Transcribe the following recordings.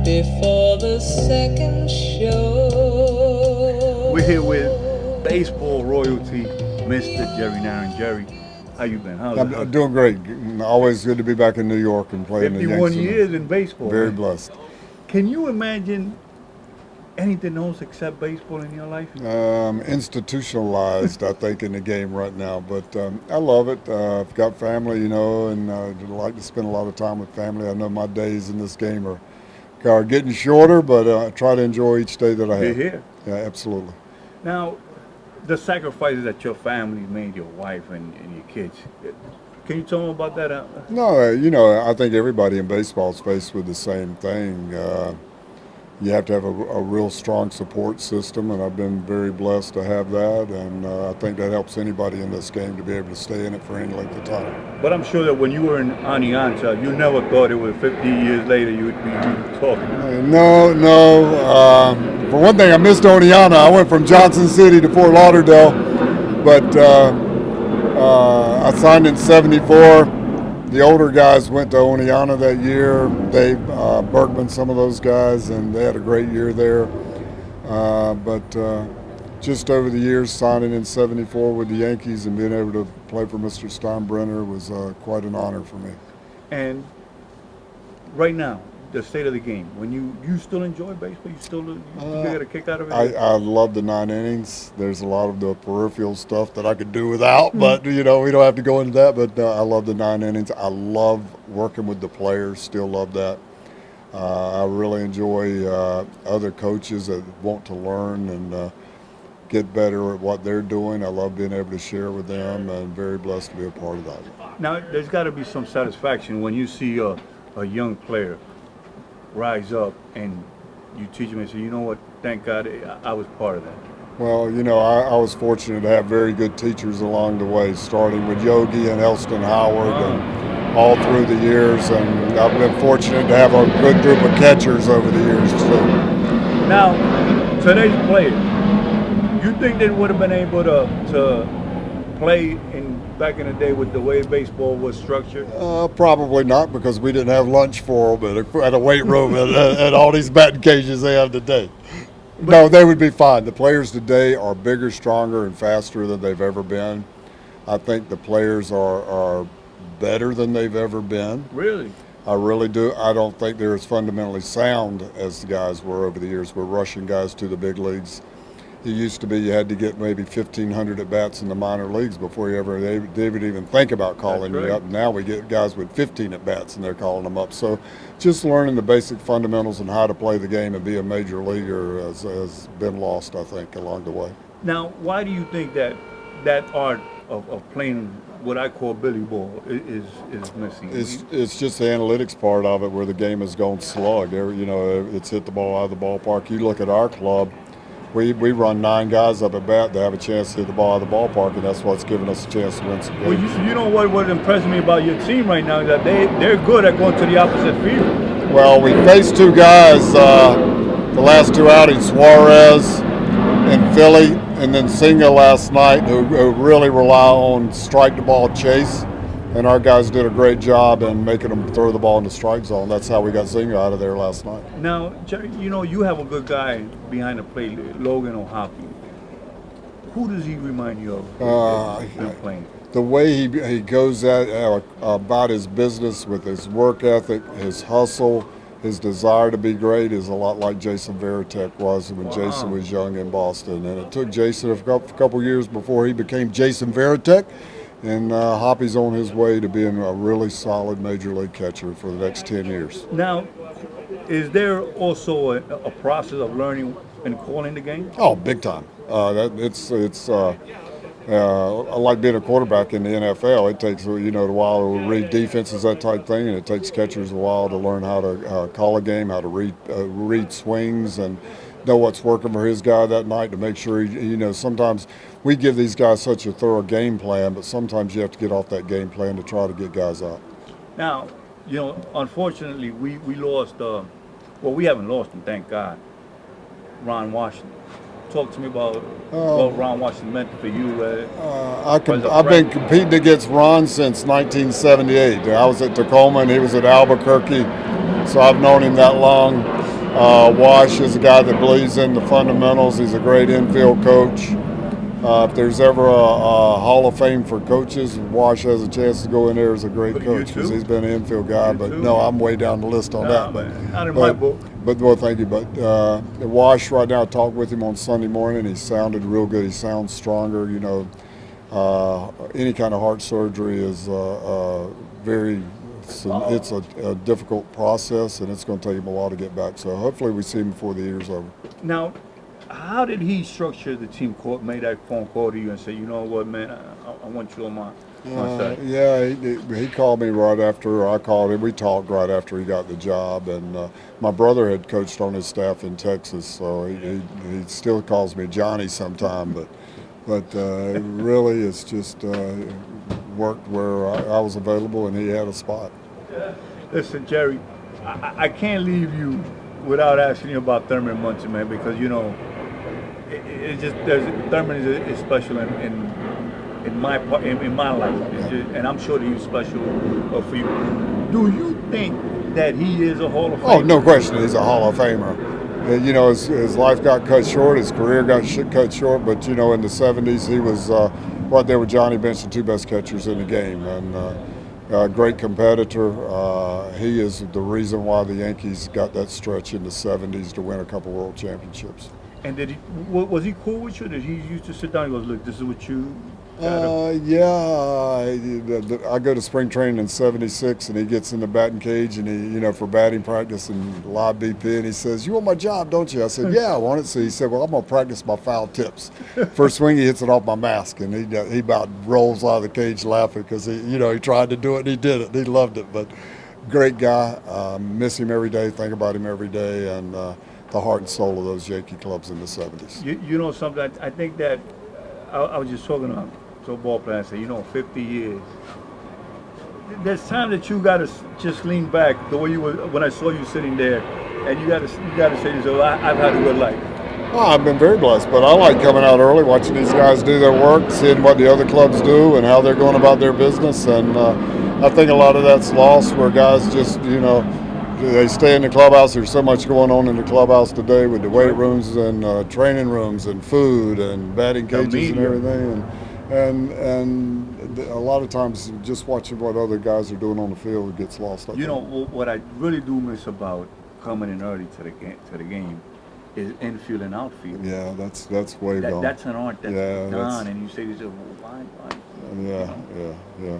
before the second show. We're here with baseball royalty, Mr. Jerry NARRON. Jerry, how you been? I'm doing great. Always good to be back in New York and playing the 51 Yankees. years in baseball. Very man. blessed. Can you imagine anything else except baseball in your life? Institutionalized, I think, in the game right now. But I love it. I've got family, and I like to spend a lot of time with family. I know my days in this game are getting shorter, but I try to enjoy each day that I You're have. here. Yeah, absolutely. Now, the sacrifices that your family made, your wife and your kids. Can you tell me about that? No, I think everybody in baseball is faced with the same thing. You have to have a real strong support system, and I've been very blessed to have that, and I think that helps anybody in this game to be able to stay in it for any length of time. But I'm sure that when you were on the onset, you never thought it was 50 years later you would be talking. No. For one thing, I missed Oneonta. I went from Johnson City to Fort Lauderdale, but I signed in '74. The older guys went to Oneonta that year. Dave Bergman, some of those guys, and they had a great year there. But just over the years, signing in '74 with the Yankees and being able to play for Mr. Steinbrenner was quite an honor for me. And right now, the state of the game. When you still enjoy baseball, you get a kick out of it. I love the 9 innings. There's a lot of the peripheral stuff that I could do without, but we don't have to go into that. But I love the 9 innings. I love working with the players. Still love that. I really enjoy other coaches that want to learn and get better at what they're doing. I love being able to share with them, and very blessed to be a part of that. Now, there's got to be some satisfaction when you see a young player rise up and you teach them and say, you know what, thank God I was part of that. Well, I was fortunate to have very good teachers along the way, starting with Yogi and Elston Howard and all through the years, and I've been fortunate to have a good group of catchers over the years too. Now, today's players, you think they would have been able to play back in the day with the way baseball was structured? Probably not, because we didn't have lunch for them at a weight room and all these batting cages they have today. No, they would be fine. The players today are bigger, stronger, and faster than they've ever been. I think the players are better than they've ever been. Really? I really do. I don't think they're as fundamentally sound as the guys were over the years. We're rushing guys to the big leagues. It used to be you had to get maybe 1,500 at bats in the minor leagues before they would even think about calling you up. Now we get guys with 15 at bats and they're calling them up. So just learning the basic fundamentals and how to play the game and be a major leaguer has been lost, I think, along the way. Now, why do you think that art of playing what I call Billy Ball is missing? It's just the analytics part of it, where the game has gone slug. It's hit the ball out of the ballpark. You look at our club. We run 9 guys up at bat to have a chance to hit the ball out of the ballpark, and that's what's given us a chance to win some games. Well, you know what impressed me about your team right now is that they're good at going to the opposite field. Well, we faced 2 guys the last 2 outings, Suarez in Philly, and then Singa last night, who really rely on strike the ball chase. And our guys did a great job in making them throw the ball in the strike zone. That's how we got Singa out of there last night. Now, Jerry, you have a good guy behind the plate, Logan O'Hoppy. Who does he remind you of playing? The way he goes about his business with his work ethic, his hustle, his desire to be great is a lot like Jason Varitek was when Jason was young in Boston. And it took Jason a couple years before he became Jason Varitek. And Hoppy's on his way to being a really solid major league catcher for the next 10 years. Now, is there also a process of learning and calling the game? Oh, big time. It's like being a quarterback in the NFL. It takes a while to read defenses, that type thing, and it takes catchers a while to learn how to call a game, how to read swings, and know what's working for his guy that night to make sure sometimes we give these guys such a thorough game plan, but sometimes you have to get off that game plan to try to get guys out. Now, unfortunately, we lost, we haven't lost him, thank God, Ron Washington. Talk to me about what Ron Washington meant for you. I've been competing against Ron since 1978. I was at Tacoma and he was at Albuquerque, so I've known him that long. Wash is a guy that believes in the fundamentals. He's a great infield coach. If there's ever a Hall of Fame for coaches, Wash has a chance to go in there as a great But you coach because too? he's been an infield guy. You But too? no, I'm way down the list on Nah, that. man, not in my book. But well, thank you. But Wash right now, I talked with him on Sunday morning. He sounded real good. He sounds stronger. You know, any kind of heart surgery is very. It's a difficult process, and it's going to take him a while to get back. So hopefully we see him before the year's over. Now, how did he structure the team? Made that phone call to you and say, you know what, man, I want you on my side. Yeah, he called me right after I called him. We talked right after he got the job, and my brother had coached on his staff in Texas, so he still calls me Johnny sometime. But really, it's just worked where I was available and he had a spot. Listen, Jerry, I can't leave you without asking you about Thurman Munson, man, because you know, it's just Thurman is special in my life, and I'm sure that he's special for you. Do you think that he is a Hall of Famer? Oh, no question, he's a Hall of Famer. You know, his life got cut short, his career got cut short, but you know, in the '70s, he was right there with Johnny Bench, the two best catchers in the game, and a great competitor. He is the reason why the Yankees got that stretch in the '70s to win a couple World Championships. And did he? Was he cool with you? Did he used to sit down and goes, "Look, this is what you." Yeah, I go to spring training in '76, and he gets in the batting cage, and he, you know, for batting practice and live BP, and he says, "You want my job, don't you?" I said, "Yeah, I want it." So he said, "Well, I'm gonna practice my foul tips." First swing, he hits it off my mask, and he about rolls out of the cage laughing because he tried to do it and he did it. And he loved it, but great guy. Miss him every day, think about him every day, and the heart and soul of those Yankee clubs in the '70s. You know something? I think that I was just talking to a ball player and said, 50 years. There's time that you gotta just lean back the way you were when I saw you sitting there, and you gotta say to yourself, I've had a good life. Oh, I've been very blessed, but I like coming out early, watching these guys do their work, seeing what the other clubs do and how they're going about their business, and I think a lot of that's lost where guys just, they stay in the clubhouse. There's so much going on in the clubhouse today with the weight rooms and training rooms and food and batting cages and everything. And a lot of times just watching what other guys are doing on the field gets lost. What I really do miss about coming in early to the game is infield and outfield. Yeah, that's way gone. That's an art that's gone, and you say to yourself, well, why? Yeah.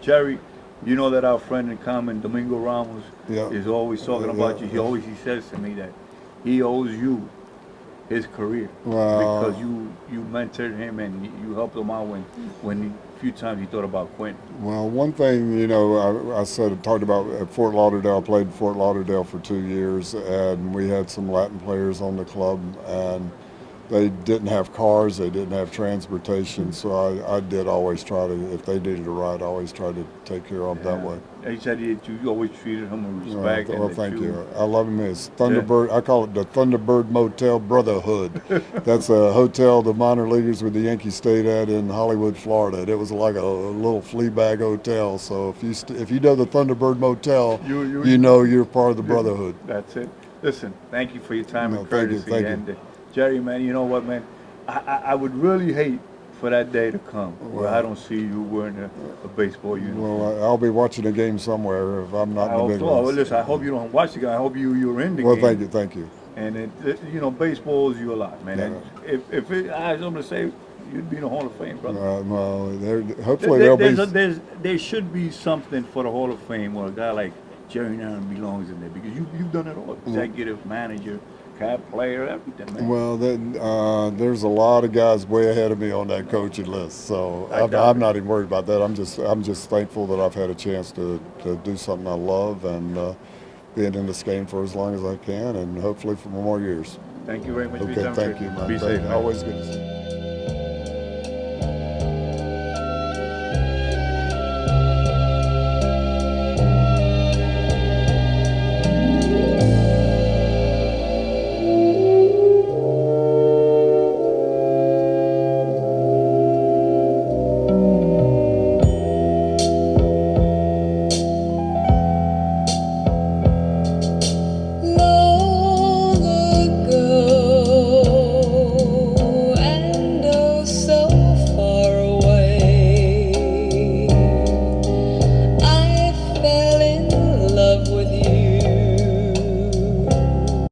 Jerry, you know that our friend in common, Domingo Ramos, is always talking about you. He says to me that he owes you his career because you mentored him and you helped him out when a few times he thought about quitting. Well, one thing, I talked about at Fort Lauderdale. I played in Fort Lauderdale for 2 years, and we had some Latin players on the club, and they didn't have cars, they didn't have transportation, so I did always try to, if they needed a ride, I always tried to take care of them that way. He said that you always treated him with respect. Well, thank you. I love him as Thunderbird. I call it the Thunderbird Motel Brotherhood. That's a hotel the minor leaguers with the Yankees stayed at in Hollywood, Florida. It was like a little flea bag hotel. So if you know the Thunderbird Motel, you know you're part of the Brotherhood. That's it. Listen, thank you for your time and courtesy. Thank you. Jerry, man, you know what, man? I would really hate for that day to come where I don't see you wearing a baseball uniform. Well, I'll be watching a game somewhere if I'm not in the big ones. Well, listen, I hope you don't watch the game. I hope you're in the game. Well, thank you. And baseball is you a lot, man. And if I was going to say, you'd be in the Hall of Fame, brother. Hopefully there should be something for the Hall of Fame where a guy like Jerry NARRON belongs in there because you've done it all. Executive, manager, cap player, everything, man. Well, there's a lot of guys way ahead of me on that coaching list, so I'm not even worried about that. I'm just thankful that I've had a chance to do something I love and being in this game for as long as I can, and hopefully for more years. Thank you very much. Okay, thank you, man. Be safe, man. Always good to see you.